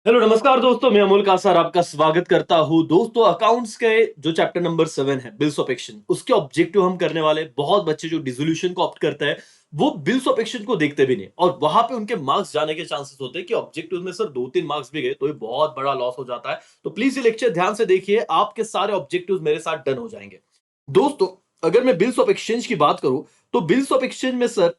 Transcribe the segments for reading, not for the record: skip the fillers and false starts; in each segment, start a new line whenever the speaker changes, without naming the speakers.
Hello नमस्कार दोस्तों, मैं अमोल कासार आपका स्वागत करता हूं। दोस्तों, अकाउंट्स के जो चैप्टर नंबर 7 है, बिल्स ऑफ एक्शन, उसके ऑब्जेक्टिव हम करने वाले। बहुत बच्चे जो डिसोल्यूशन को ऑप्ट करते हैं वो बिल्स ऑफ एक्शन को देखते भी नहीं, और वहां पे उनके मार्क्स जाने के चांसेस होते हैं कि ऑब्जेक्टिव में सर 2-3 मार्क्स भी गए तो ये बहुत बड़ा लॉस हो जाता है। तो प्लीज ये लेक्चर ध्यान से देखिए, आपके सारे ऑब्जेक्टिव मेरे साथ डन हो जाएंगे। दोस्तों, अगर मैं बिल्स ऑफ एक्सचेंज की बात करूं तो बिल्स ऑफ एक्सचेंज में सर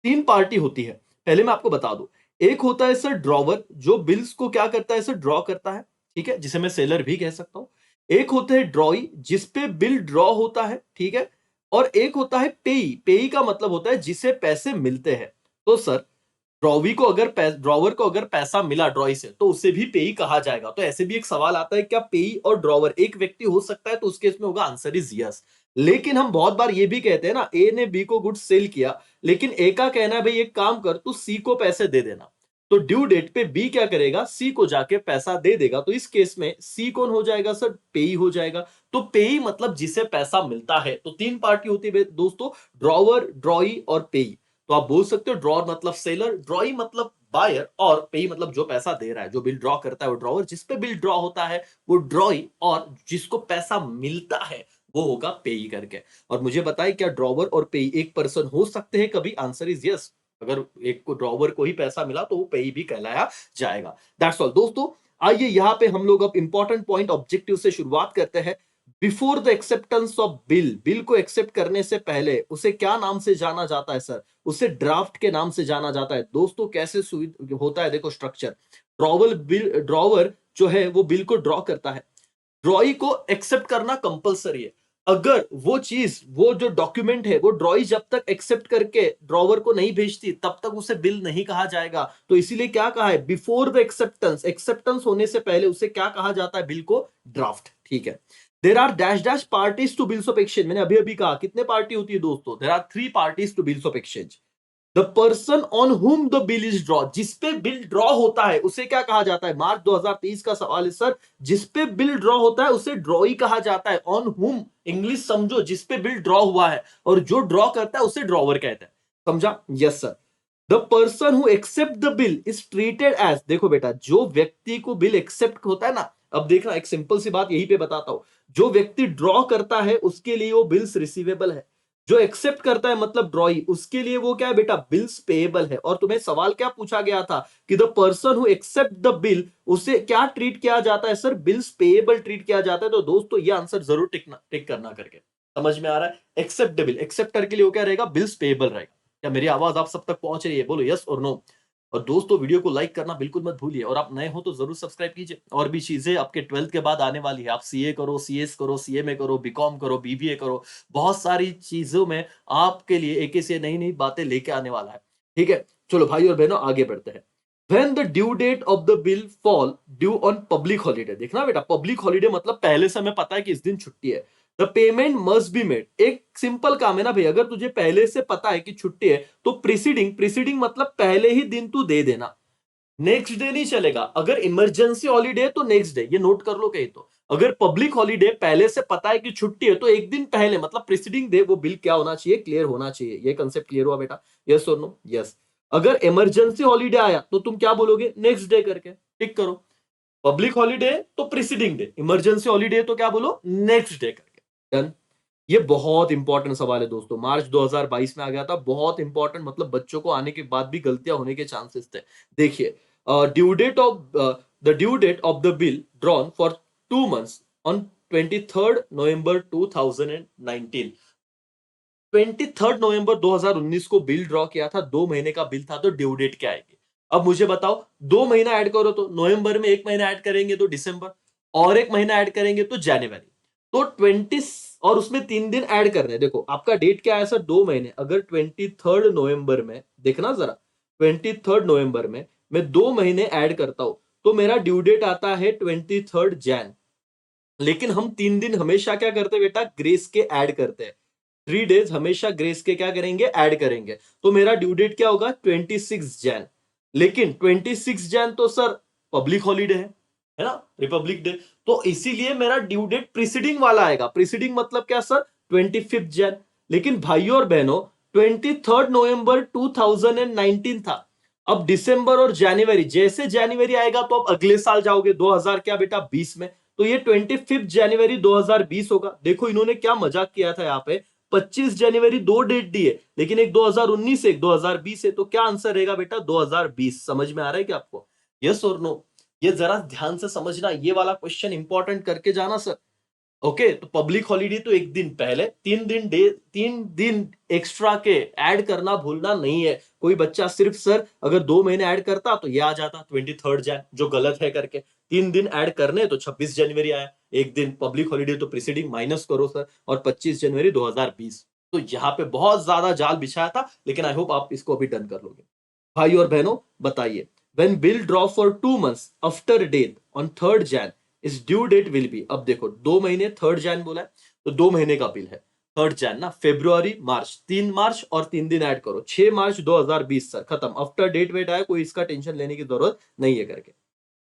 3 पार्टी होती है। पहले मैं आपको बता दूं, एक होता है सर ड्रॉवर, जो बिल्स को क्या करता है सर, ड्रॉ करता है, ठीक है, जिसे मैं सेलर भी कह सकता हूं। एक होता है ड्रॉई, जिसपे बिल ड्रॉ होता है, ठीक है। और एक होता है पेई। पेई का मतलब होता है जिसे पैसे मिलते हैं। तो सर, ड्रॉवर को अगर पैसा मिला ड्रॉई से तो उसे भी पेई कहा जाएगा। तो ऐसे भी एक सवाल आता है, क्या पेई और ड्रॉवर एक व्यक्ति हो सकता है? तो उस केस में होगा आंसर इज यस। लेकिन हम बहुत बार ये भी कहते हैं ना, ए ने बी को गुड्स सेल किया, लेकिन ए का कहना है भाई एक काम कर, तू सी को पैसे दे देना। तो ड्यू डेट पे बी क्या करेगा, सी को जाके पैसा दे देगा। तो इस केस में सी कौन हो जाएगा सर? पेई हो जाएगा। तो पेई मतलब जिसे पैसा मिलता है। तो 3 पार्टी होती है दोस्तों, ड्रॉवर, ड्रॉई और पेई। तो आप बोल सकते हो ड्रॉर मतलब सेलर, ड्रॉई मतलब बायर, और पेई मतलब जो पैसा दे रहा है, जो बिल ड्रॉ करता है वो ड्रॉवर, जिस पे बिल ड्रॉ होता है वो ड्रॉई, और जिसको पैसा मिलता है वो होगा पेई करके। और मुझे बताएं, क्या ड्रॉवर और पेई एक पर्सन हो सकते हैं कभी? Answer is yes. अगर एक को ड्रॉवर को ही पैसा मिला तो वो पेई भी कहलाया जाएगा। दैट्स ऑल दोस्तों। आइए यहां पे हम लोग अब इंपॉर्टेंट पॉइंट ऑब्जेक्टिव से शुरुआत करते हैं। Before the acceptance of bill, bill को एक्सेप्ट करने से पहले उसे क्या नाम से जाना जाता है सर? उसे ड्राफ्ट के नाम से जाना जाता है। दोस्तों, कैसे होता है देखो स्ट्रक्चर। ड्रॉवर जो है वो बिल को ड्रॉ करता है। ड्रॉई को एक्सेप्ट करना कंपलसरी है। अगर वो चीज, वो जो डॉक्यूमेंट है, वो ड्रॉई जब तक एक्सेप्ट करके ड्रॉवर को नहीं भेजती तब तक उसे बिल नहीं कहा जाएगा। तो इसीलिए क्या कहा है, बिफोर द एक्सेप्टेंस, एक्सेप्टेंस होने से पहले उसे क्या कहा जाता है, बिल को? ड्राफ्ट, ठीक है। There are dash dash parties to bills of exchange. मैंने अभी अभी कहा कितने पार्टी होती है दोस्तों? There are 3 parties to bills of exchange. The person on whom the bill is draw, जिसपे बिल ड्रॉ होता है उसे क्या कहा जाता है? मार्च 2023 का सवाल है सर। जिसपे बिल ड्रॉ होता है उसे ड्रॉई कहा जाता है। ऑन हुम, इंग्लिश समझो, जिसपे बिल ड्रॉ हुआ है, और जो ड्रॉ करता है उसे ड्रॉवर कहते हैं। समझा? Yes sir. The person who accept the bill is treated as, देखो बेटा, जो व्यक्ति को बिल एक्सेप्ट होता है ना, अब देखना एक सिंपल सी बात यहीं पे बताता हूं। जो व्यक्ति ड्रॉ करता है उसके लिए वो बिल्स रिसीवेबल है। जो एक्सेप्ट करता है मतलब ड्रॉई, उसके लिए वो क्या है बेटा? बिल्स पेएबल है। और तुम्हें सवाल क्या पूछा गया था कि the person who accept the bill, उसे क्या ट्रीट किया जाता है सर? बिल्स पेएबल ट्रीट किया जाता है। तो दोस्तों ये आंसर जरूर टिक करना करके। समझ में आ रहा है? एक्सेप्टेबल, एक्सेप्टर के लिए वो क्या रहेगा? बिल्स पेएबल रहेगा। क्या मेरी आवाज आप सब तक पहुंच रही है? बोलो यस और नो। और दोस्तों, वीडियो को लाइक करना बिल्कुल मत भूलिए, और आप नए हो तो जरूर सब्सक्राइब कीजिए। और भी चीजें आपके 12th के बाद आने वाली है। आप सीए करो, सीएस करो, सीएमए करो, बीकॉम करो, बीबीए करो, बहुत सारी चीजों में आपके लिए एक से नई नई बातें लेके आने वाला है। ठीक है, चलो भाई और बहनों आगे बढ़ते हैं। When the due date of the bill fall due on public holiday, देखना बेटा, पब्लिक हॉलीडे मतलब पहले से हमें पता है कि इस दिन छुट्टी है। The payment must be made, एक सिंपल काम है ना भाई, अगर तुझे पहले से पता है कि छुट्टी है तो प्रीसीडिंग मतलब पहले ही दिन तू दे देना। नेक्स्ट डे नहीं चलेगा। अगर इमरजेंसी हॉलीडे है तो नेक्स्ट डे, ये नोट कर लो कहीं तो। अगर पब्लिक हॉलीडे पहले से पता है कि छुट्टी है तो एक दिन पहले मतलब प्रीसीडिंग डे वो बिल क्या होना चाहिए? क्लियर होना चाहिए। ये कंसेप्ट क्लियर हुआ बेटा? यस और नो? यस। अगर इमरजेंसी हॉलीडे आया तो तुम क्या बोलोगे? नेक्स्ट डे करके टिक करो। पब्लिक हॉलीडे तो प्रीसीडिंग डे, इमरजेंसी हॉलीडे तो क्या बोलो? नेक्स्ट डे करके। डन। ये बहुत इंपॉर्टेंट सवाल है दोस्तों, मार्च 2022 में आ गया था। बहुत इंपॉर्टेंट, मतलब बच्चों को आने के बाद भी गलतियां होने के चांसेस थे। देखिए, due date of the due date of the bill drawn for 2 months on 23rd November 2019। 23rd नवंबर 2019 को बिल ड्रॉ किया था। 2 महीने का बिल था, तो ड्यू डेट क्या आएगी? अब मुझे बताओ, 2 महीना ऐड करो तो नवंबर में, 1 महीना ऐड करेंगे तो दिसंबर, और 1 महीना ऐड करेंगे तो जनवरी। तो 20, और उसमें 3 दिन ऐड कर रहे हैं। देखो आपका डेट क्या है सर? 2 महीने। अगर 23rd नवंबर में, देखना जरा, 23rd नवंबर में मैं 2 महीने ऐड करता हूं तो मेरा ड्यू डेट आता है 23rd Jan। लेकिन हम 3 दिन हमेशा क्या करते हैं बेटा? ग्रेस के ऐड करते हैं। 3 days हमेशा ग्रेस के क्या करेंगे? ऐड करेंगे। तो मेरा ड्यू डेट क्या होगा? 26 Jan। लेकिन 26 Jan तो सर पब्लिक हॉलीडे है ना, रिपब्लिक डे। तो इसीलिए मेरा ड्यू डेट प्रीसीडिंग वाला आएगा। प्रीसीडिंग मतलब क्या सर? 25 Jan। लेकिन भाइयों और बहनों, 23rd November 2019 था। अब दिसंबर और जनवरी, जैसे जनवरी आएगा तो अब अगले साल जाओगे 2000 क्या बेटा 20 में, तो ये 25 जनवरी 2020 होगा। देखो इन्होंने क्या मजाक किया था यहाँ पे, 25 जनवरी दो डेट दी है, लेकिन एक 2019 है एक 2020 है, तो क्या आंसर रहेगा बेटा 2020। समझ में आ रहा है क्या आपको? यस और नो? ये जरा ध्यान से समझना, ये वाला क्वेश्चन इंपॉर्टेंट करके जाना सर। ओके, तो पब्लिक हॉलीडे तो एक दिन पहले, 3 दिन एक्स्ट्रा के ऐड करना भूलना नहीं है। कोई बच्चा सिर्फ सर अगर 2 महीने ऐड करता तो ये आ जाता 23 जैन, जो गलत है करके। 3 दिन ऐड करने तो 26 जनवरी आया, एक दिन पब्लिक हॉलीडे तो प्रीसीडिंग माइनस करो सर, और 25 जनवरी 2020। तो यहाँ पे बहुत ज्यादा जाल बिछाया था, लेकिन आई होप आप इसको अभी डन कर लोगे। भाई और बहनों बताइए, when bill draw for 2 months after date on 3rd Jan इस ड्यू डेट विल बी, अब देखो 2 महीने 3rd Jan बोला है, तो 2 महीने का बिल है 3rd Jan ना, फेब्रुआरी मार्च, 3 मार्च और 3 दिन ऐड करो, 6 मार्च 2020 सर, खत्म। आफ्टर डेट वेट आया, कोई इसका टेंशन लेने की जरूरत नहीं है करके।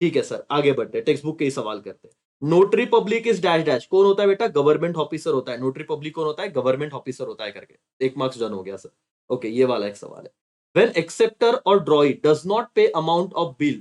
ठीक है सर, आगे बढ़ते हैं, टेक्स्ट बुक के ही सवाल करते हैं। Notary public is dash dash, कौन होता है बेटा? गवर्नमेंट ऑफिसर होता है। नोटरी पब्लिक कौन होता है? गवर्नमेंट ऑफिसर होता है करके। 1 मार्क्स डन हो गया सर। ओके, ये वाला एक सवाल है। When acceptor or drawee does not pay amount of bill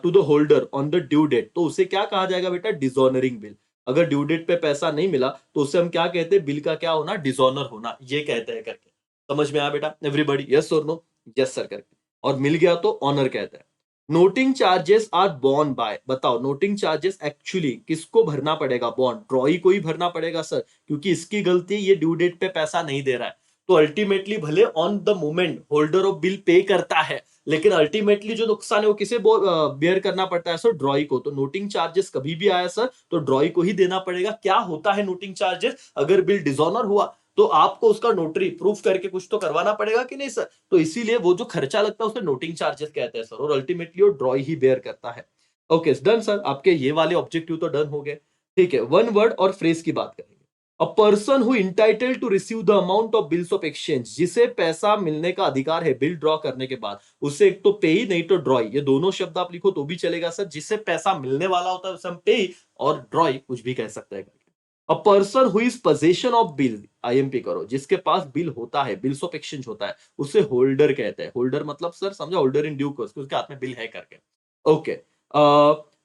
to the holder on the due date, तो उसे क्या कहा जाएगा बेटा? डिसऑनरिंग बिल। अगर ड्यू डेट पे पैसा नहीं मिला तो उसे हम क्या कहते हैं? बिल का क्या होना? डिसऑनर होना, ये कहते हैं करके। समझ में आया बेटा एवरीबॉडी? यस और नो? यस सर करके। और मिल गया तो ऑनर कहते हैं। Noting charges are borne by, बताओ नोटिंग चार्जेस एक्चुअली किसको भरना पड़ेगा? बॉन्ड ड्रॉई को ही भरना पड़ेगा सर, क्योंकि इसकी गलती, ये ड्यू डेट पे पैसा नहीं दे रहा है। तो अल्टीमेटली भले on the moment holder of bill pay करता है, लेकिन अल्टीमेटली जो नुकसान है वो किसे बेयर करना पड़ता है सर? ड्रॉई को। तो नोटिंग चार्जेस कभी भी आया सर तो ड्रॉई को ही देना पड़ेगा। क्या होता है नोटिंग चार्जेस? अगर बिल डिसऑनर हुआ तो आपको उसका नोटरी प्रूफ करके कुछ तो करवाना पड़ेगा कि नहीं सर? तो इसीलिए वो जो खर्चा लगता है उसे नोटिंग चार्जेस कहते हैं सर, और अल्टीमेटली वो ड्रॉई ही बेयर करता है। ओके डन सर, आपके ये वाले ऑब्जेक्टिव तो डन हो गए। ठीक है, वन वर्ड और फ्रेज की बात करेंगे। A person who entitle to receive the amount of bills of exchange, जिसे पैसा मिलने का अधिकार है बिल ड्रॉ करने के बाद, उसे एक तो पेई नहीं तो ड्रॉई, ये दोनों शब्द आप लिखो तो भी चलेगा सर। जिससे पैसा मिलने वाला होता है उसे हम पेई, और ड्रॉई कुछ भी कह सकते हैं। अ person who is possession of bill, IMP करो, जिसके पास बिल होता है, बिल्स ऑफ एक्सचेंज होता है, उसे होल्डर कहते हैं। होल्डर मतलब सर समझा, होल्डर इन ड्यू कोर्स, उसके हाथ में बिल है करके। Okay,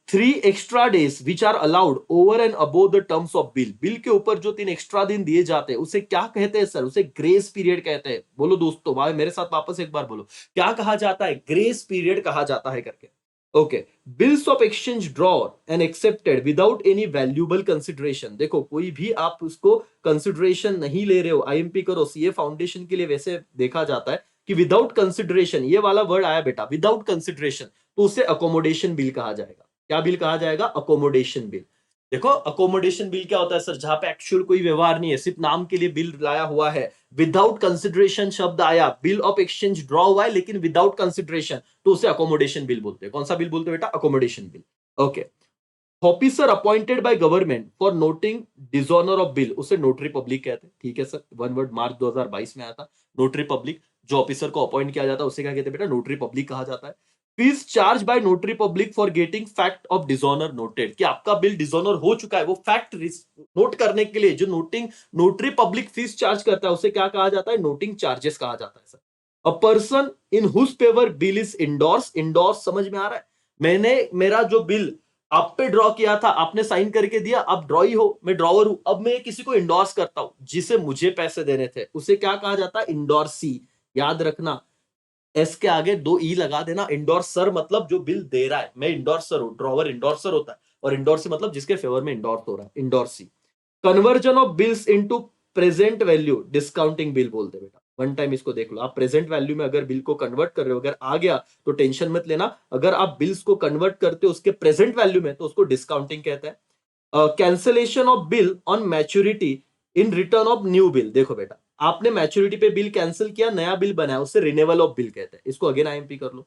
3 extra days which are allowed over and above the terms of bill, bill के ऊपर जो 3 एक्स्ट्रा दिन दिए जाते हैं उसे क्या कहते हैं सर? उसे ग्रेस पीरियड कहते हैं। बोलो दोस्तों, भाई मेरे साथ वापस एक बार बोलो, क्या कहा जाता है? ग्रेस पीरियड कहा जाता है करके। Okay, bills of exchange draw and accepted without any valuable consideration, देखो कोई भी आप उसको कंसिडरेशन नहीं ले रहे हो, आईएमपी करो, सीए फाउंडेशन के लिए वैसे देखा जाता है कि विदाउट कंसिडरेशन, ये वाला वर्ड आया बेटा विदाउट कंसिडरेशन, तो उसे अकोमोडेशन बिल कहा जाएगा। क्या बिल कहा जाएगा? Accommodation bill. देखो अकोमोडेशन बिल क्या होता है सर? जहां पे एक्चुअल कोई व्यवहार नहीं है, सिर्फ नाम के लिए बिल लाया हुआ है, विदाउट कंसिडरेशन शब्द आया, बिल ऑफ एक्सचेंज ड्रॉ हुआ है लेकिन विदाउट कंसिडरेशन, तो उसे अकोमोडेशन बिल बोलते हैं। कौन सा बिल बोलते हैं बेटा? Accommodation bill. Okay, officer appointed by government for noting dishonour of bill, उसे नोटरी पब्लिक कहते हैं। ठीक है सर, वन वर्ड मार्च 2022 में आया था, नोटरी पब्लिक। जो ऑफिसर को अपॉइंट किया जाता है उसे क्या कहते हैं बेटा? नोटरी पब्लिक कहा जाता है। Fees charge by notary public for getting fact of dishonour noted, कि आपका बिल डिसऑनर हो चुका है, वो फैक्ट नोट करने के लिए जो नोटरी पब्लिक फीस चार्ज करता है उसे क्या कहा जाता है? नोटिंग चार्जेस कहा जाता है sir. A person in whose favour bill is endorse, endorse समझ में आ रहा है? मैंने मेरा जो बिल आप पे ड्रॉ किया था, आपने साइन करके दिया, आप ड्रॉई हो, मैं ड्रॉवर हूं, अब मैं किसी को इंडोर्स करता हूं जिसे मुझे पैसे देने थे, उसे क्या कहा जाता है? इंडोर्सी। याद रखना, एस के आगे 2 ई लगा देना। इंडोर्सर मतलब जो बिल दे रहा है, मैं इंडोर्सर हूं, ड्रॉवर इंडोर्सर होता है, और इंडोर्सी मतलब जिसके फेवर में इंडोर्स हो रहा है, endorsee. Conversion of bills into present value, discounting bill बोलते हैं बेटा। वन टाइम इसको देख लो, आप प्रेजेंट वैल्यू में अगर बिल को कन्वर्ट कर रहे हो, अगर आ गया तो टेंशन मत लेना। अगर आप बिल्स को कन्वर्ट करते हो उसके प्रेजेंट वैल्यू में तो उसको डिस्काउंटिंग कहते हैं। Cancellation of bill on maturity in return of new bill, देखो बेटा आपने मैच्योरिटी पे बिल कैंसिल किया, नया बिल बनाया, उससे रिन्यूअल ऑफ बिल कहते हैं। इसको अगेन आईएमपी कर लो।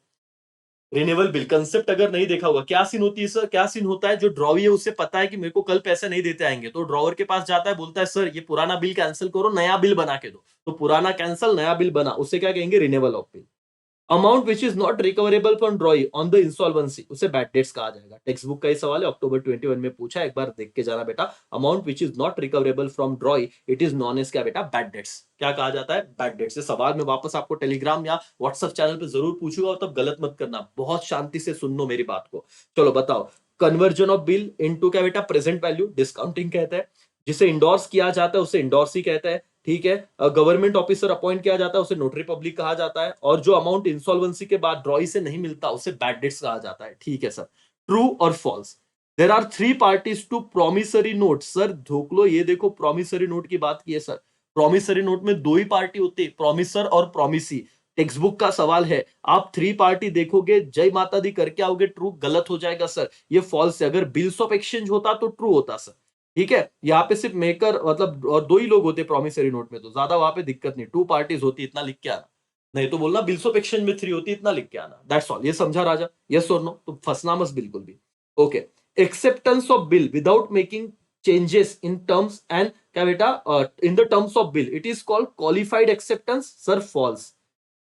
रिन्यूअल बिल कंसेप्ट अगर नहीं देखा होगा, क्या सीन होती है सर? क्या सीन होता है, जो ड्रॉवी है उसे पता है कि मेरे को कल पैसे नहीं देते आएंगे, तो ड्रॉवर के पास जाता है, बोलता है सर ये पुराना बिल कैंसिल करो, नया बिल बना के दो। तो पुराना कैंसिल, नया बिल बना, उसे क्या कहेंगे? Renewal of bill. Amount which is not recoverable from ड्रॉई on the insolvency, उसे बैड डेट्स कहा जाएगा। टेक्स्ट बुक का ही सवाल है, अक्टूबर 21 में पूछा, एक बार देख के जाना बेटा। Amount which is not recoverable from drawee, it is known as क्या बेटा, बैड डेट्स। क्या कहा जाता है, बैड डेट्स। ये सवाल में वापस आपको टेलीग्राम या व्हाट्सएप चैनल पे जरूर पूछूंगा, और तब गलत मत करना, बहुत शांति से सुन लो मेरी बात को। चलो बताओ, कन्वर्जन ऑफ बिल इनटू क्या बेटा, प्रेजेंट वैल्यू, डिस्काउंटिंग कहते हैं। जिसे इंडोर्स किया जाता है उसे इंडोर्स ही कहते हैं, ठीक है। गवर्नमेंट ऑफिसर अपॉइंट किया जाता है उसे नोटरी पब्लिक कहा जाता है, और जो अमाउंट इंसॉल्वेंसी के बाद ड्रॉई से नहीं मिलता उसे बैड डेट्स कहा जाता है, ठीक है सर। ट्रू और false. There are three parties to promissory note. Sir धोकलो, ये देखो प्रोमिसरी नोट की बात की है सर। प्रोमिसरी नोट में दो ही पार्टी होती है, प्रोमिसर और प्रोमिसी। टेक्स्ट बुक का सवाल है, आप थ्री पार्टी देखोगे, जय माता दी करके आओगे, ट्रू गलत हो जाएगा सर, ये फॉल्स है। अगर बिल्स ऑफ एक्सचेंज होता तो ट्रू होता सर, ठीक है। यहाँ पे सिर्फ मेकर मतलब और दो ही लोग होते प्रॉमिसरी नोट में, तो ज्यादा वहां पे दिक्कत नहीं, टू पार्टीज होती, इतना लिख के आना। नहीं तो बोलना बिल्स ऑफ एक्सचेंज में थ्री होती, इतना लिख के आना, दैट्स ऑल। ये समझा राजा, यस और नो, तो फंसना मत बिल्कुल भी। Okay, acceptance of bill without making changes in terms and क्या बेटा, in the terms of bill, it is called qualified acceptance. Sir false.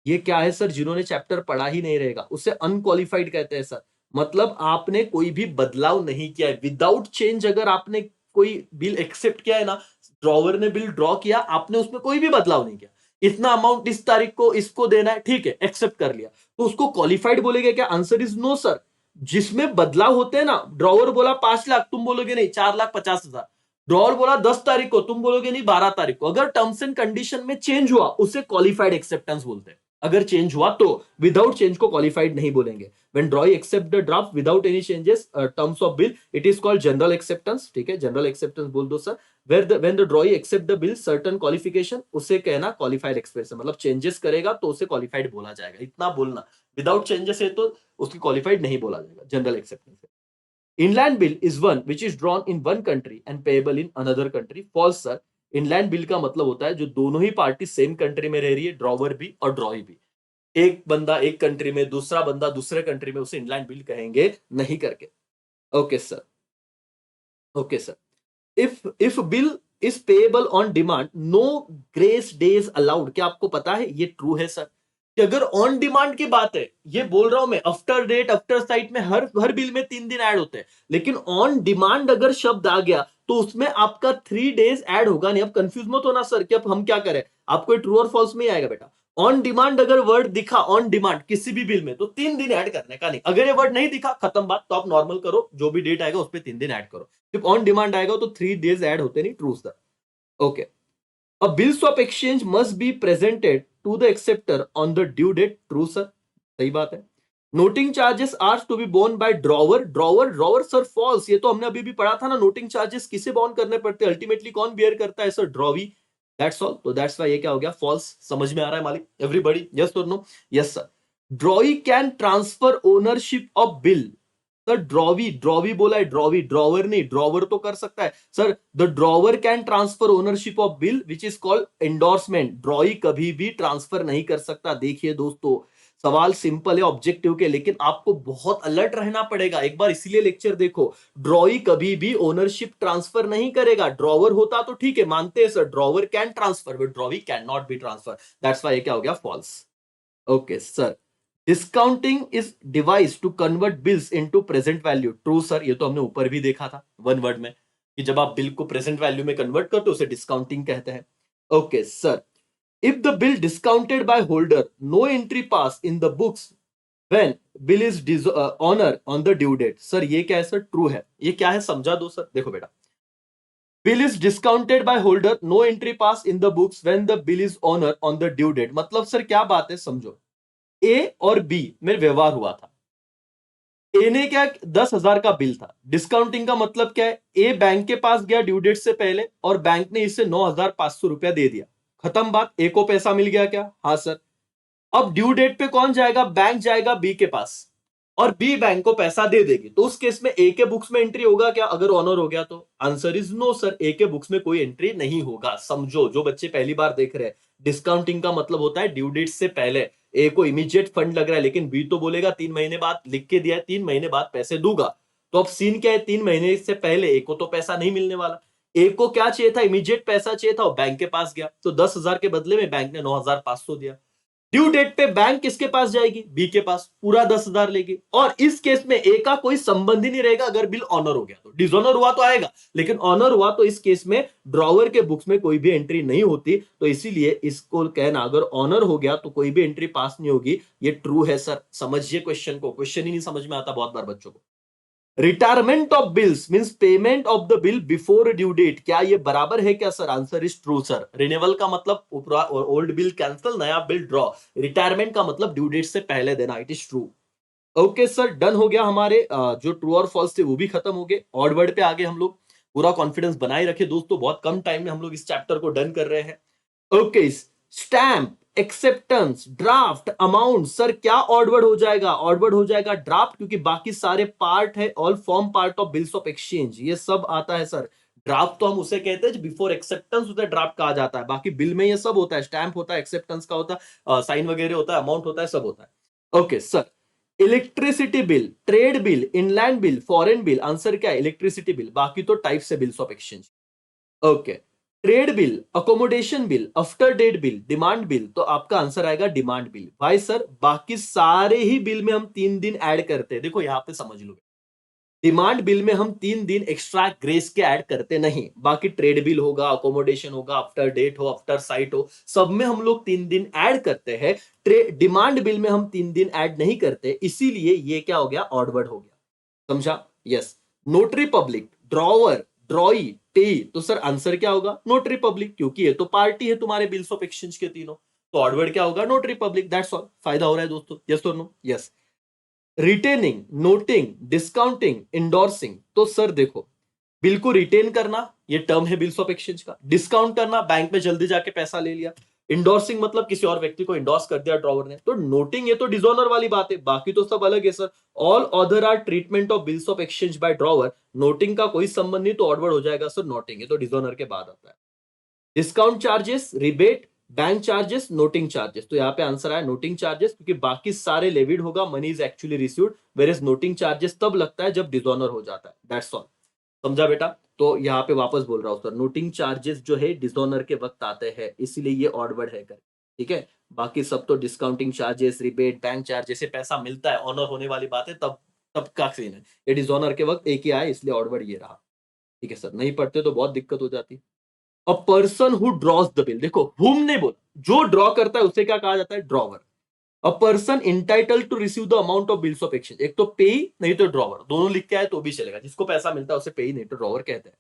ये क्या है सर, जिन्होंने चैप्टर पढ़ा ही नहीं रहेगा उसे अनक्वालिफाइड कहते हैं सर। मतलब आपने कोई भी बदलाव नहीं किया है, विदाउट चेंज अगर आपने कोई बिल एक्सेप्ट किया है ना, ड्रॉवर ने बिल ड्रॉ किया, आपने उसमें कोई भी बदलाव नहीं किया, इतना अमाउंट इस तारीख को इसको देना है, ठीक है, एक्सेप्ट कर लिया, तो उसको क्वालिफाइड बोलेंगे क्या? Answer is no sir. जिसमें बदलाव होते हैं ना, ड्रॉवर बोला 5 लाख, तुम बोलोगे नहीं 4,50,000। ड्रॉवर बोला 10 तारीख को, तुम बोलोगे नहीं 12 तारीख को। अगर टर्म्स एंड कंडीशन में चेंज हुआ उसे क्वालिफाइड एक्सेप्टेंस बोलते हैं। अगर चेंज हुआ तो, विदाउट चेंज को क्वालिफाइड नहीं बोलेंगे। When drawee accept the draft without any changes terms of bill, it is called general acceptance, ठीक है, जनरल एक्सेप्टेंस बोल दो sir. When the drawee accept the bill certain qualification, उसे कहना क्वालिफाइड एक्सप्रेशन, मतलब चेंजेस करेगा तो उसे क्वालिफाइड बोला जाएगा, इतना बोलना। विदाउट चेंजेस है तो उसकी क्वालिफाइड नहीं बोला जाएगा, जनरल एक्सेप्टेंस है। Inland bill is one which is drawn in one country and payable in another country. False sir. Inland bill का मतलब होता है जो दोनों ही पार्टी सेम कंट्री में रह रही है, ड्रॉवर भी और ड्रॉई भी। एक बंदा एक कंट्री में, दूसरा बंदा दूसरे कंट्री में, उसे इनलैंड बिल कहेंगे नहीं करके। Okay sir, okay sir. If bill is payable on demand, no grace days allowed. क्या आपको पता है ये ट्रू है सर? कि अगर ऑन डिमांड की बात है, ये बोल रहा हूं मैं, आफ्टर डेट आफ्टर साइट में हर हर बिल में 3 दिन ऐड होते हैं, लेकिन ऑन डिमांड अगर शब्द आ गया तो उसमें आपका 3 डेज ऐड होगा नहीं। अब कंफ्यूज मत होना सर कि अब हम क्या करें, आपको ट्रू और फॉल्स में ही आएगा बेटा। ऑन डिमांड अगर वर्ड दिखा, ऑन डिमांड किसी भी बिल में, तो 3 दिन ऐड करने का नहीं। अगर ये वर्ड नहीं दिखा, खत्म बात, तो आप नॉर्मल करो, जो भी डेट आएगा उस पर 3 दिन ऐड करो। जब ऑन डिमांड आएगा तो 3 डेज ऐड होते नहीं, true sir. Okay, a bills of exchange must be presented to the acceptor on the due date, true sir, सही बात है। Noting charges are to be borne by drawer, drawer drawer sir false. ये तो हमने अभी भी पढ़ा था ना, नोटिंग चार्जेस किसे बॉर्न करने पड़ते हैं, अल्टीमेटली कौन बियर करता है सर, ड्रॉवी। दैट्स ऑल, तो दैट्स वाई ये क्या हो गया, फॉल्स। समझ में आ रहा है मालिक, एवरीबॉडी, यस और no? Yes sir. Drawee can transfer ownership of bill. Sir drawee, drawee बोला है, ड्रॉवी, ड्रॉवर नहीं, ड्रॉवर तो कर सकता है sir. The drawer can transfer ownership of bill which is called endorsement. ड्रॉई कभी भी ट्रांसफर नहीं कर सकता। देखिए दोस्तों, सवाल सिंपल है ऑब्जेक्टिव के, लेकिन आपको बहुत अलर्ट रहना पड़ेगा। एक बार इसीलिए लेक्चर देखो, ड्रॉई कभी भी ओनरशिप ट्रांसफर नहीं करेगा। ड्रॉवर होता तो ठीक है, मानते हैं sir, drawer can transfer but drawee can not be transfer. That's why क्या हो गया, false. Okay sir. Discounting is device to convert bills into present value, true sir. ये तो हमने ऊपर भी देखा था वन वर्ड में, कि जब आप बिल को प्रेजेंट वैल्यू में कन्वर्ट करते हो उसे डिस्काउंटिंग कहते हैं। Okay sir. If the bill discounted by holder, no entry pass in the books when bill is honour on the due date. Sir ये क्या है सर, ट्रू है। ये क्या है समझा दो सर, देखो बेटा, bill is discounted by holder, no entry pass in the books when the bill is honour on the due date. मतलब सर क्या बात है, समझो, ए और बी में व्यवहार हुआ था। ए ने क्या, 10,000 का बिल था। डिस्काउंटिंग का मतलब क्या है, ए बैंक के पास गया ड्यू डेट से पहले और बैंक ने इसे 9,500 रुपया दे दिया, खत्म बात। ए को पैसा मिल गया क्या? हाँ सर। अब ड्यू डेट पे कौन जाएगा, बैंक जाएगा बी के पास और बी बैंक को पैसा दे देगी, तो उस केस में ए के बुक्स में एंट्री होगा क्या, अगर ऑनर हो गया तो? आंसर इज नो सर, ए के बुक्स में कोई एंट्री नहीं होगा। समझो, जो बच्चे पहली बार देख रहे हैं, डिस्काउंटिंग का मतलब होता है ड्यू डेट से पहले। ए को इमीडिएट फंड लग रहा है, लेकिन बी तो बोलेगा 3 महीने बाद, लिख के दिया है 3 महीने बाद पैसे दूंगा। तो अब सीन क्या है, 3 महीने से पहले ए को तो पैसा नहीं मिलने वाला। ए को क्या चाहिए था, इमीडिएट पैसा चाहिए था, और बैंक के पास गया, तो 10,000 के बदले में बैंक ने 9,500 दिया। ड्यू डेट पे बैंक किसके पास जाएगी? बी के पास, पूरा 10,000 लेगी। और इस केस में ए का कोई संबंध ही नहीं रहेगा। अगर बिल ऑनर हो गया तो, डिसऑनर हुआ तो आएगा, लेकिन ऑनर हुआ तो इस केस में ड्रॉवर के बुक्स में कोई भी एंट्री नहीं होती। तो इसीलिए इसको कहना, अगर ऑनर हो गया तो कोई भी एंट्री पास नहीं होगी। ये ट्रू है सर। समझिए क्वेश्चन को, क्वेश्चन ही नहीं समझ में आता बहुत बार बच्चों को। Retirement of bills means payment of the bill before due date, क्या ये बराबर है क्या sir? Answer is true sir. Renewal का मतलब ओल्ड बिल कैंसिल, नया बिल ड्रॉ। रिटायरमेंट का मतलब ड्यू डेट से पहले देना। It is true. Okay sir, done हो गया। हमारे जो ट्रू और फॉल्स थे वो भी खत्म हो गए। ऑड वर्ड पे आगे हम लोग पूरा कॉन्फिडेंस बनाए रखे दोस्तों। बहुत कम टाइम में हम लोग इस चैप्टर को डन कर रहे हैं। Okay, stamp, acceptance, draft, amount, sir क्या ऑडवर्ड हो जाएगा? ऑडवर्ड हो जाएगा ड्राफ्ट, क्योंकि बाकी सारे पार्ट है, all form part of bills of exchange, ये सब आता है सर। ड्राफ्ट तो हम उसे कहते हैं बिफोर एक्सेप्टेंस, उसे ड्राफ्ट कहा जाता है। बाकी बिल में ये सब होता है, स्टैम्प होता है, एक्सेप्टेंस का होता है, साइन वगैरह होता है, अमाउंट होता है, सब होता है। Okay sir, electricity bill, trade bill, inland bill, foreign bill, answer क्या है? Electricity bill. बाकी तो टाइप्स है bills of exchange. Okay, trade bill, accommodation bill, after date bill, demand bill, तो आपका आंसर आएगा डिमांड बिल। भाई सर, बाकी सारे ही बिल में हम 3 दिन ऐड करते हैं। देखो यहां पे समझ लो, डिमांड बिल में हम 3 दिन एक्स्ट्रा ग्रेस के ऐड करते नहीं। बाकी ट्रेड बिल होगा, अकोमोडेशन होगा, आफ्टर डेट हो, आफ्टर साइट हो, सब में हम लोग 3 दिन ऐड करते हैं। डिमांड बिल में हम 3 दिन ऐड नहीं करते, इसीलिए ये क्या हो गया? ऑडवर्ड हो गया। समझा? यस। नोटरी पब्लिक, ड्रॉवर, ड्रॉई, पे, तो सर आंसर क्या होगा? नोटरी पब्लिक, क्योंकि ये तो पार्टी है तुम्हारे बिल्स ऑफ एक्सचेंज के तीनों। तो ऑडवर्ड क्या होगा? Notary public. That's all. फायदा हो रहा है दोस्तों? यस और no? Yes. Retaining, noting, discounting, endorsing, तो सर देखो, बिल को रिटेन करना ये टर्म है बिल्स ऑफ एक्सचेंज का। डिस्काउंट करना, बैंक में जल्दी जाके पैसा ले लिया। इंडोर्सिंग मतलब किसी और व्यक्ति को इंडोर्स कर दिया ड्रॉवर ने। तो नोटिंग ये तो डिसऑनर वाली बात है, बाकी तो सब अलग है sir. All other are treatment of bills of exchange by drawer. Noting का कोई संबंध नहीं, तो ऑडवर्ड हो जाएगा सर नोटिंग, ये तो डिसऑनर के बाद आता है। Discount charges, rebate, bank charges, noting charges, तो यहाँ पे आंसर आया नोटिंग चार्जेस, क्योंकि बाकी सारे लेविड होगा, money is actually received, where noting charges तब लगता है जब डिसऑनर हो जाता है। That's all. समझा बेटा? तो यहाँ पे वापस बोल रहा हूं सर, नोटिंग चार्जेस जो है डिसऑनर के वक्त आते हैं, इसीलिए ये ऑडवर्ड है कर। ठीक है, बाकी सब तो discounting charges, rebate, bank charges से पैसा मिलता है, ऑनर होने वाली बात है तब, तब का सीन है। ये डिसऑनर के वक्त एक ही आया, इसलिए ऑडवर्ड ये रहा। ठीक है सर, नहीं पढ़ते तो बहुत दिक्कत हो जाती। अ person who draws the bill, देखो हुम ने बोला, जो ड्रॉ करता है उसे क्या कहा जाता है? Drawer. A person entitled to receive the amount of bills of exchange, एक तो पे नहीं तो ड्रॉवर, दोनों लिख के आए तो भी चलेगा। जिसको पैसा मिलता है उसे पे नहीं तो ड्रॉवर कहते हैं।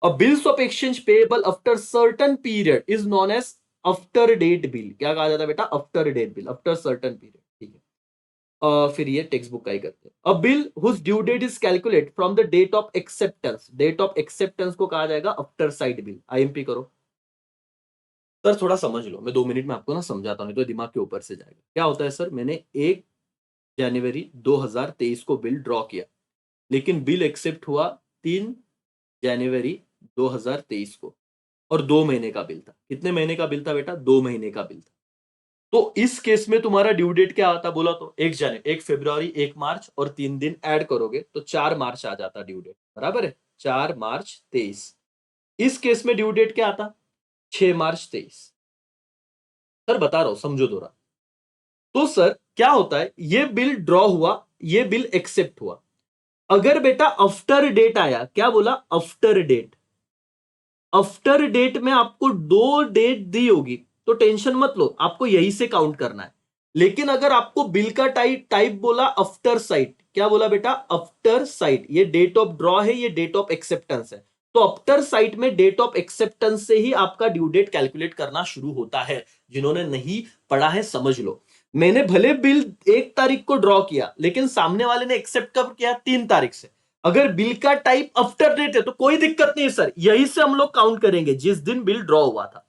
A bills of exchange payable after certain period is known as after date bill. क्या कहा जाता है बेटा? After date bill, after certain period. ठीक है। फिर ये टेक्स्ट बुक का ही करते हैं। A bill whose due date is calculate from the date of acceptance, date of acceptance को कहा जाएगा आफ्टर साइड बिल। आईएमपी करो सर, थोड़ा समझ लो, मैं 2 मिनट में आपको ना समझाता हूँ, नहीं तो दिमाग के ऊपर से जाएगा। क्या होता है सर, मैंने 1 जनवरी 2023 को बिल ड्रॉ किया, लेकिन बिल एक्सेप्ट हुआ 3 जनवरी 2023 को, और 2 महीने का बिल था। कितने महीने का बिल था बेटा? 2 महीने का बिल था। तो इस केस में तुम्हारा ड्यू डेट क्या आता? बोला तो 1 जनवरी, 1 फरवरी, 1 मार्च, और 3 दिन ऐड करोगे तो 4 मार्च आ जाता ड्यू डेट। बराबर है? 4 मार्च 23। इस केस में ड्यू डेट क्या आता? 6 मार्च 23। सर बता रहा हूं, समझो थोड़ा। तो सर क्या होता है, ये बिल ड्रॉ हुआ, ये बिल एक्सेप्ट हुआ। अगर बेटा आफ्टर डेट आया, क्या बोला? After date. आफ्टर डेट में आपको 2 डेट दी होगी, तो टेंशन मत लो, आपको यही से काउंट करना है। लेकिन अगर आपको बिल का टाइप टाइप बोला आफ्टर साइट, क्या बोला बेटा? आफ्टर साइट, ये डेट ऑफ ड्रॉ है, ये डेट ऑफ एक्सेप्टेंस है। तो आफ्टर साइट में डेट ऑफ एक्सेप्टेंस से ही आपका ड्यू डेट कैलकुलेट करना शुरू होता है। जिन्होंने नहीं पढ़ा है समझ लो। मैंने भले बिल 1 तारीख को ड्रॉ किया, लेकिन सामने वाले ने एक्सेप्ट कब किया? 3 तारीख से। अगर बिल का टाइप आफ्टर डेट है तो कोई दिक्कत नहीं है सर, यही से हम लोग काउंट करेंगे जिस दिन बिल ड्रॉ हुआ था।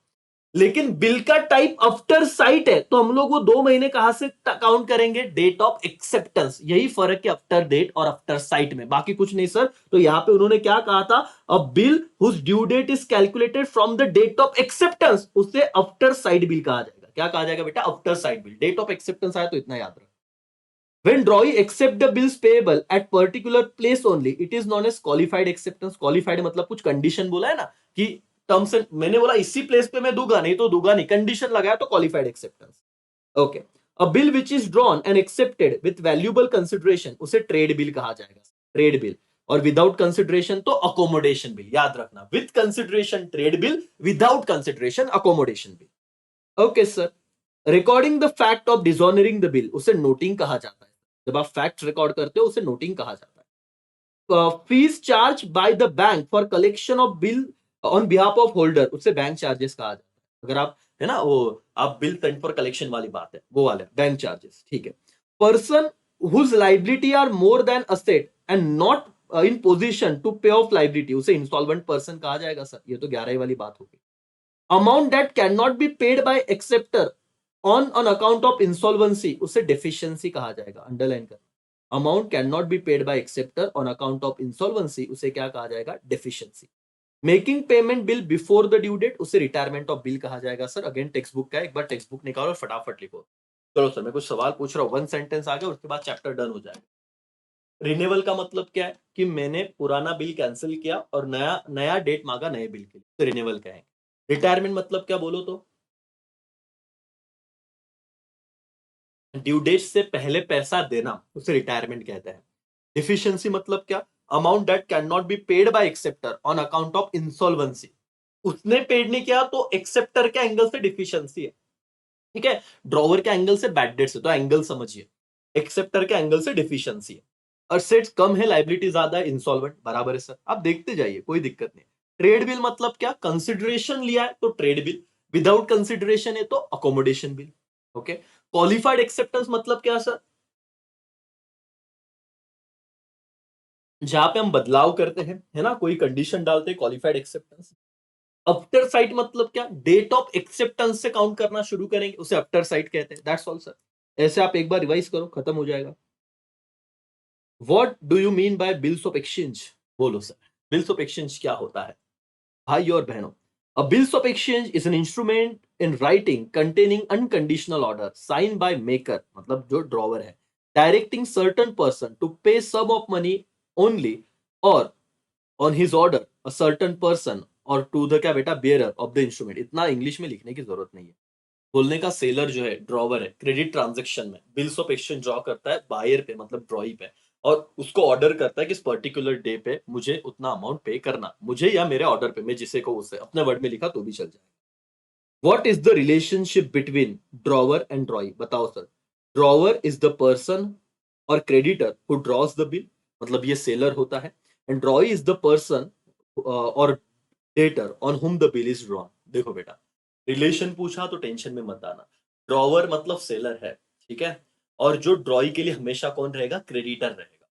लेकिन बिल का टाइप आफ्टर साइट है तो हम लोग वो 2 महीने कहां से काउंट करेंगे? Date of acceptance. यही फर्क है आफ्टर डेट और आफ्टर साइट में, बाकी कुछ नहीं सर। तो यहां पे उन्होंने क्या कहा था? A bill whose due date is calculated from the date of acceptance, उससे आफ्टर साइट बिल कहा जाएगा। क्या कहा जाएगा बेटा? After sight bill. Date of acceptance आया तो इतना याद रखो। When drawee accept the bills payable at particular place only, it is known as qualified acceptance. Qualified मतलब कुछ कंडीशन बोला है ना, कि टर्म्स, मैंने बोला इसी प्लेस पे मैं दूंगा, नहीं तो दूंगा नहीं, कंडीशन लगाया तो qualified acceptance. Okay, a bill which is drawn and accepted with valuable consideration उसे ट्रेड बिल कहा जाएगा, ट्रेड बिल। और विदाउट कंसिडरेशन तो अकोमोडेशन बिल, याद रखना, with consideration trade bill, without consideration accommodation bill. Okay sir, recording the fact of dishonouring the bill उसे noting कहा जाता है। जब आप फैक्ट रिकॉर्ड करते हो उसे नोटिंग कहा जाता है। Fees charge by the bank for collection of bill on behalf of holder उसे बैंक चार्जेस कहा जाता है। अगर आप, है ना, वो आप बिल पेंड फॉर कलेक्शन वाली बात है, वो वाले बैंक चार्जेस, ठीक है। Person whose liability are more than asset and not in position to pay off liability उसे इंस्टॉलमेंट पर्सन कहा जाएगा सर। ये तो 11 वाली बात होगी। Amount that can not be paid by acceptor on account of insolvency उसे डेफिशिएंसी कहा जाएगा, अंडरलाइन कर। Amount can not be paid by acceptor on account of insolvency उसे क्या कहा जाएगा, deficiency. Making payment bill before the due date उसे retirement of bill कहा जाएगा सर। अगेन टेक्स्ट बुक का है, एक बार टेक्स्ट बुक निकालो और फटाफट लिखो। चलो सर, मैं कुछ सवाल पूछ रहा हूँ, 1 सेंटेंस आ गया, उसके बाद चैप्टर डन हो जाएगा। रिन्यूअल का मतलब क्या है कि मैंने पुराना बिल कैंसिल किया और नया नया डेट मांगा नए बिल के लिए, तो रिन्यूअल कहेंगे। रिटायरमेंट मतलब क्या बोलो तो, ड्यू डेट से पहले पैसा देना उसे रिटायरमेंट कहते हैं। डिफिशियंसी मतलब क्या, amount that can not be paid by acceptor on account of insolvency. उसने पेड नहीं किया तो एक्सेप्टर के एंगल से डिफिशियंसी है, ठीक है। ड्रॉवर के एंगल से बैड डेट से, तो एंगल समझिए। एक्सेप्टर के एंगल से डिफिशियंसी है। असेट्स कम है, लाइबिलिटी ज्यादा है, इंसॉल्वेंट बराबर है सर। आप देखते जाइए, कोई दिक्कत नहीं। ट्रेड बिल मतलब क्या, कंसिडरेशन लिया है तो ट्रेड बिल, विदाउट कंसिडरेशन है तो accommodation bill. Okay, qualified acceptance मतलब क्या सर, जहां पे हम बदलाव करते हैं, है ना, कोई कंडीशन डालते हैं, क्वालिफाइड एक्सेप्टेंस। आफ्टर साइट मतलब क्या, डेट ऑफ एक्सेप्टेंस से काउंट करना शुरू करेंगे उसे आफ्टर साइट कहते हैं। That's all sir. ऐसे आप एक बार रिवाइज करो, खत्म हो जाएगा। What do you mean by bills of exchange, बोलो सर। बिल्स ऑफ एक्सचेंज क्या होता है भाई और बहनों? A bills of exchange is an instrument in writing containing unconditional order sign by maker, मतलब जो ड्रॉवर है, डायरेक्टिंग सर्टन पर्सन टू पे सम ऑफ मनी ओनली और on his order a certain person और टू द क्या बेटा, bearer of the instrument. इतना English में लिखने की जरूरत नहीं है। बोलने का सेलर जो है, ड्रॉवर है, क्रेडिट ट्रांजैक्शन में बिल्स ऑफ एक्सचेंज ड्रॉ करता है बायर पे, मतलब ड्रॉई पे, और उसको ऑर्डर करता है कि इस पर्टिकुलर डे पे मुझे उतना अमाउंट पे करना, मुझे या मेरे ऑर्डर पे, मैं जिसे को उसे, अपने वर्ड में लिखा तो भी चल जाएगा। What is the relationship between drawer and drawee, बताओ sir. Drawer is the person और creditor who draws the bill, मतलब ये सेलर होता है। And drawee is the person और debtor on whom the bill is drawn. देखो बेटा, relation पूछा तो टेंशन में मत आना। ड्रॉवर मतलब सेलर है, ठीक है, और जो ड्रॉई के लिए हमेशा कौन रहेगा, क्रेडिटर रहेगा।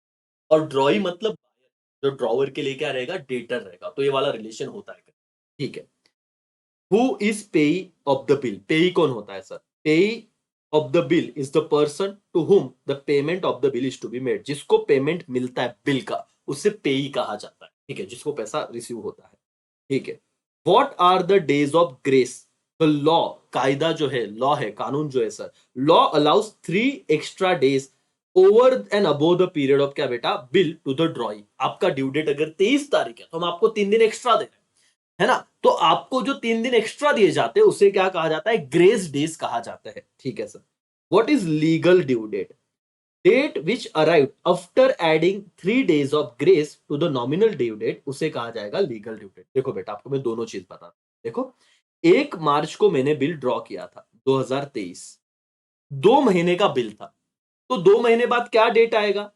और ड्रॉई मतलब जो ड्रॉवर के लिए क्या रहेगा, डेटर रहेगा। तो ये वाला रिलेशन होता है, ठीक है। Who is payee of the bill, payee कौन होता है sir? Payee of the bill is the person to whom the payment of the bill is to be made. जिसको पेमेंट मिलता है बिल का उसे पेई कहा जाता है, ठीक है, जिसको पैसा रिसीव होता है, ठीक है। What are the days of grace? The law, कायदा जो है, लॉ है, कानून जो है sir, law allows 3 extra days over and above the period of क्या बेटा, बिल टू द ड्रॉई। आपका ड्यू डेट अगर 23 तारीख है तो हम आपको 3 दिन एक्स्ट्रा दे रहे हैं, है ना। तो आपको जो 3 दिन एक्स्ट्रा दिए जाते हैं उसे क्या कहा जाता है, ग्रेस डेज कहा जाता है, ठीक है sir. What is legal due date? Date which arrive after adding 3 days of grace to the nominal due date उसे कहा जाएगा लीगल ड्यू डेट। देखो बेटा, आपको मैं दोनों चीज बता रहा हूं। देखो, 1 मार्च को मैंने बिल ड्रॉ किया था 2023, 2 महीने का बिल था, तो 2 महीने बाद क्या डेट आएगा,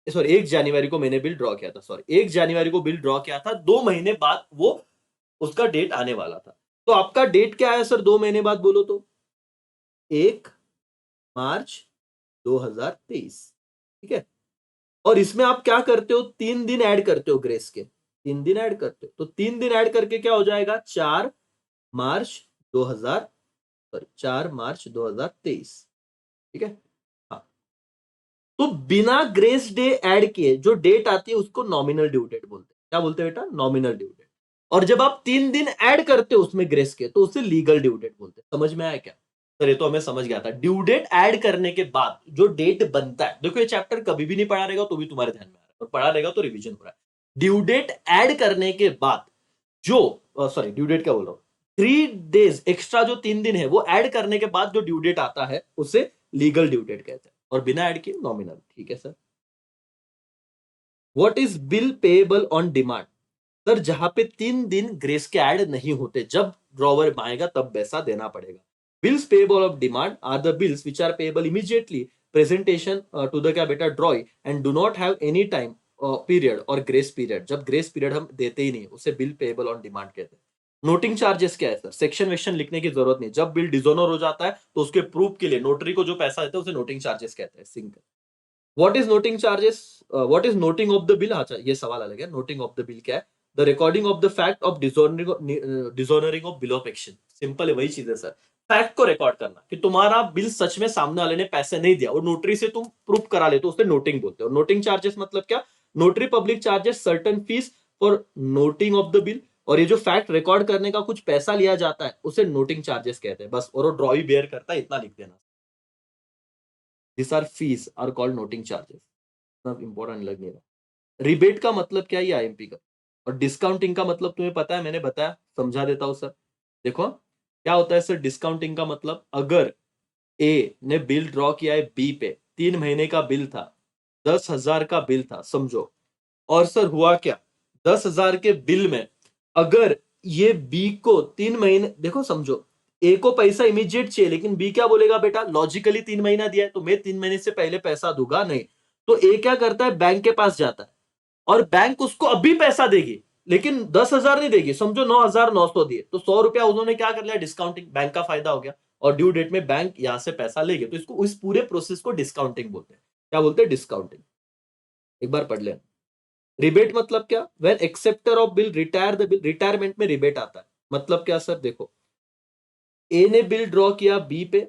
सॉरी 1 जनवरी को मैंने बिल ड्रॉ किया था, सॉरी 1 जनवरी को बिल ड्रॉ किया था, 2 महीने बाद वो उसका डेट आने वाला था। तो आपका डेट क्या है सर 2 महीने बाद, बोलो तो? 1 मार्च 2023, ठीक है। और इसमें आप क्या करते हो, 3 दिन ऐड करते हो ग्रेस के, 3 दिन ऐड करते हो, तो 3 दिन ऐड करके क्या हो जाएगा, 4 मार्च 2000, सॉरी 4 मार्च 2023, ठीक है। हाँ, तो बिना ग्रेस डे ऐड किए जो डेट आती है उसको नॉमिनल ड्यू डेट बोलते हैं। क्या बोलते हैं बेटा, नॉमिनल ड्यू डेट। और जब आप 3 दिन ऐड करते हो उसमें ग्रेस के तो उसे लीगल ड्यू डेट बोलते हैं। समझ में आया क्या? सर ये तो हमें समझ गया था। ड्यू डेट ऐड करने के बाद जो डेट बनता है, देखो ये चैप्टर कभी भी नहीं पढ़ा रहेगा तो भी तुम्हारे ध्यान में आ रहा है, और पढ़ा रहेगा तो रिवीजन हो रहा है। ड्यू डेट ऐड करने के बाद जो, सॉरी ड्यू डेट क्या बोल रहा हूं, 3 days एक्स्ट्रा जो 3 दिन है वो ऐड करने के बाद जो ड्यू डेट आता है उसे लीगल ड्यू डेट कहते हैं, और बिना ऐड किए नॉमिनल। ठीक है sir. What is bill payable on demand? Sir जहां पे 3 दिन ग्रेस के ऐड नहीं होते, जब ड्रॉवर आएगा तब पैसा देना पड़ेगा। Bills payable of demand are the bills which are payable immediately presentation to the क्या बेटा drawee and do not have any time period और ग्रेस पीरियड। जब ग्रेस पीरियड हम देते ही नहीं उसे बिल पेएबल ऑन डिमांड कहते हैं। नोटिंग चार्जेस क्या है सर? सेक्शन वेक्शन लिखने की जरूरत नहीं, जब बिल डिसऑनर हो जाता है तो उसके प्रूफ के लिए नोटरी को जो पैसा देते हैं उसे नोटिंग चार्जेस कहते हैं, simple. What is noting charges? What is noting of the bill? अच्छा ये सवाल अलग है, नोटिंग ऑफ द बिल क्या है? The recording of the fact of dishonouring of bill of action. Simple है, वही चीज है सर। फैक्ट को रिकॉर्ड करना कि तुम्हारा बिल सच में सामने वाले ने पैसे नहीं दिया और नोटरी से तुम प्रूफ करा ले तो उसे नोटिंग बोलते हो। नोटिंग चार्जेस मतलब क्या? Notary public charges certain fees for noting of the bill, और ये जो फैक्ट रिकॉर्ड करने का कुछ पैसा लिया जाता है उसे नोटिंग चार्जेस कहते हैं, बस। और वो ड्रॉई बेयर करता है, इतना लिख देना। This are fees are called noting charges. Important लग नहीं रहा। रिबेट का मतलब क्या है? ये आईएमपी का। और डिस्काउंटिंग का मतलब तुम्हें पता है, मैंने बताया, समझा देता हूं सर। देखो क्या होता है सर, डिस्काउंटिंग का मतलब अगर ए ने बिल ड्रॉ किया है बी पे, 3 महीने का बिल था, 10,000 का बिल था समझो, और सर हुआ क्या, 10,000 के बिल में अगर ये बी को 3 महीने, देखो समझो, ए को पैसा इमीडिएट चाहिए लेकिन बी क्या बोलेगा बेटा, लॉजिकली 3 महीना दिया है तो मैं 3 महीने से पहले पैसा दूंगा नहीं। तो ए क्या करता है, बैंक के पास जाता है और बैंक उसको अभी पैसा देगी लेकिन 10,000 नहीं देगी, समझो 9,900 दिए, तो 100 रुपया उन्होंने क्या कर लिया, डिस्काउंटिंग, बैंक का फायदा हो गया, और ड्यू डेट में बैंक यहां से पैसा ले गया, तो इसको, इस पूरे प्रोसेस को डिस्काउंटिंग बोलते हैं। क्या बोलते हैं? डिस्काउंटिंग। एक बार पढ़ लें। रिबेट मतलब क्या? When acceptor of bill retire the bill, retirement में रिबेट आता है। मतलब क्या सर? देखो ए ने बिल ड्रॉ किया बी पे,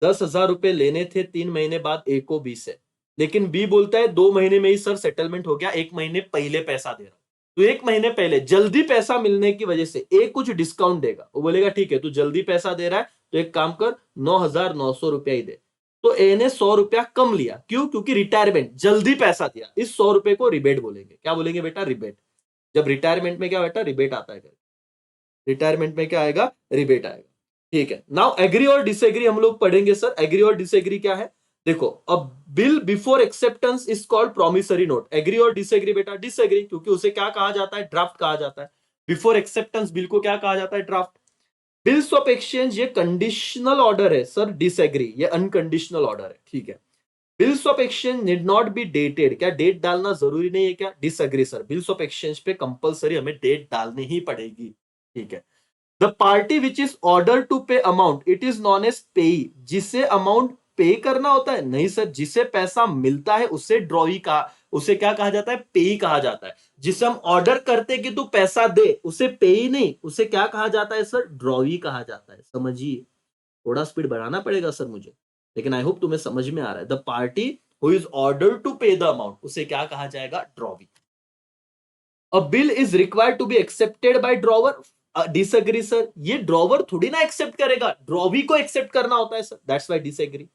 10,000 रुपए लेने थे 3 महीने बाद ए को बी से, लेकिन बी बोलता है 2 महीने में ही सर सेटलमेंट हो गया, 1 महीने पहले पैसा दे रहा हूं। तो 1 महीने पहले जल्दी पैसा मिलने की वजह से ए कुछ डिस्काउंट देगा, वो बोलेगा ठीक है तू जल्दी पैसा दे रहा है तो एक काम कर, 9,900 रुपया ही दे। तो ए ने 100 रुपया कम लिया, क्यों? क्योंकि रिटायरमेंट, जल्दी पैसा दिया, इस 100 रुपए को रिबेट बोलेंगे। क्या बोलेंगे बेटा? रिबेट। जब रिटायरमेंट में क्या बेटा, रिबेट आता है, रिटायरमेंट में क्या आएगा, रिबेट आएगा। ठीक है, नाउ एग्री और डिसएग्री हम लोग पढ़ेंगे सर। एग्री और डिसएग्री क्या है? देखो, अब bill before acceptance is called promissory note. Agree और डिसएग्री बेटा, डिसएग्री, क्योंकि उसे क्या कहा जाता है, ड्राफ्ट कहा जाता है। बिफोर एक्सेप्टेंस बिल को क्या कहा जाता है, ड्राफ्ट। बिल्स ऑफ एक्सचेंज ये कंडीशनल ऑर्डर है सर, डिसएग्री ये अनकंडीशनल ऑर्डर है। ठीक है, bills of exchange need not be dated, क्या डेट डालना जरूरी नहीं है क्या? Disagree sir, bills of exchange पे कंपलसरी हमें डेट डालनी ही पड़ेगी। ठीक है, the party which is order to pay amount it is known as payee, जिसे अमाउंट पे करना होता है, नहीं सर, जिसे पैसा मिलता है उसे ड्रॉई का, उसे क्या कहा जाता है, पेई कहा जाता है। जिसे हम ऑर्डर करते कि तू पैसा दे उसे पेई नहीं, उसे क्या कहा जाता है सर, ड्रॉई कहा जाता है। समझिए, थोड़ा स्पीड बढ़ाना पड़ेगा सर मुझे, लेकिन आई होप तुम्हें समझ में आ रहा है। The party who is order to pay the amount उसे क्या कहा जाएगा, drawee. A bill is required to be accepted by drawer. Disagree sir, ये ड्रॉवर थोड़ी ना एक्सेप्ट करेगा, ड्रॉवी को एक्सेप्ट करना होता है sir, that's why disagree.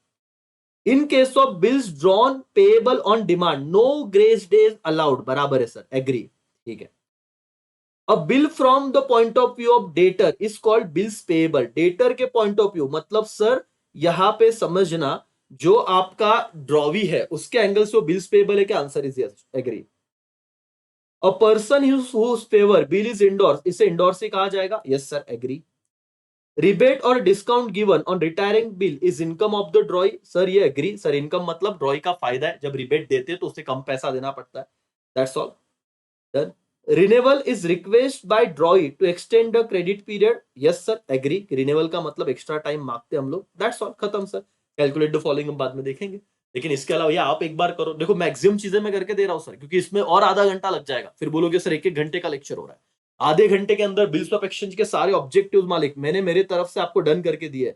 In case of bills drawn payable on demand no grace days allowed, बराबर है सर, एग्री। ठीक है, a bill from the point of view of debtor is called bills payable. Debtor के point of view मतलब sir यहां पे समझना, जो आपका ड्रॉवी है उसके एंगल से वो बिल्स पेएबल है क्या? Answer is yes, agree. A person whose favor bill is endorse, इसे इंडोर्स ही कहा जाएगा, यस सर, एग्री। रिबेट और discount given on retiring bill is income of the drawee, sir ये एग्री सर, इनकम मतलब drawee का फायदा है, जब रिबेट देते तो उसे कम पैसा देना पड़ता है, that's all, done. Renewal is request by drawee to extend the credit period, yes sir, agree. Renewal का मतलब एक्स्ट्रा टाइम मांगते हम लोग, दैट्स ऑल, खत्म सर। कैलकुलेट द फॉलोइंग हम बाद में देखेंगे, लेकिन इसके अलावा ये आप एक बार करो। देखो मैक्सिमम चीजें मैं करके दे रहा हूं सर, क्योंकि इसमें और आधा घंटा लग जाएगा, फिर बोलोगे सर 1-1 घंटे का लेक्चर हो रहा है। आधे घंटे के अंदर बिल्स ऑफ एक्सचेंज के सारे ऑब्जेक्टिव मालिक मैंने मेरे तरफ से आपको डन करके दिए।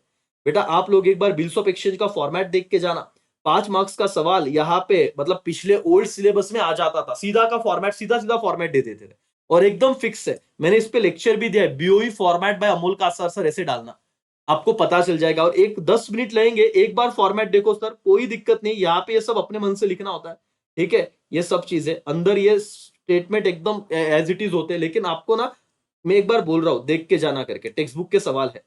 बेटा आप लोग एक बार बिल्स ऑफ एक्सचेंज का फॉर्मेट देख के जाना, 5 मार्क्स का सवाल यहाँ पे, मतलब पिछले ओल्ड सिलेबस में आ जाता था, सीधा का फॉर्मेट, सीधा सीधा फॉर्मेट दे देते थे, और एकदम फिक्स है। मैंने इस पे लेक्चर भी दिया है, BOE format by Amol Kasar sir, ऐसे डालना आपको पता चल जाएगा। और एक 10 मिनट लगेंगे, एक बार फॉर्मेट देखो सर, कोई दिक्कत नहीं, यहाँ पे ये सब अपने मन से लिखना होता है। ठीक है, ये सब चीजें अंदर, ये स्टेटमेंट एकदम एज इट इज होते हैं, लेकिन आपको ना मैं एक बार बोल रहा हूं, देख के जाना करके, टेक्स्ट बुक के सवाल है।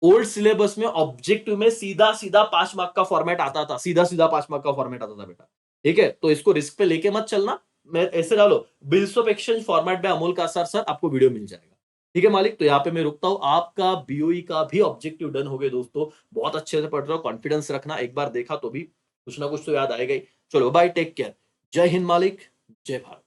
ओल्ड सिलेबस में ऑब्जेक्टिव में सीधा सीधा 5 मार्क का फॉर्मेट आता था, सीधा सीधा 5 मार्क का फॉर्मेट आता था बेटा। ठीक है, तो इसको रिस्क पे लेके मत चलना। मैं ऐसे डालो, बिल्स ऑफ एक्सचेंज फॉर्मेट में अमोल कासार सर, आपको वीडियो मिल जाएगा। ठीक है मालिक, तो यहाँ पे मैं रुकता हूं। आपका बीओई का भी ऑब्जेक्टिव डन हो गए दोस्तों। बहुत अच्छे से पढ़ रहे हो, कॉन्फिडेंस रखना, एक बार देखा तो भी कुछ ना कुछ तो याद आएगा ही। चलो बाय, टेक केयर। जय हिंद मालिक, जय भारत।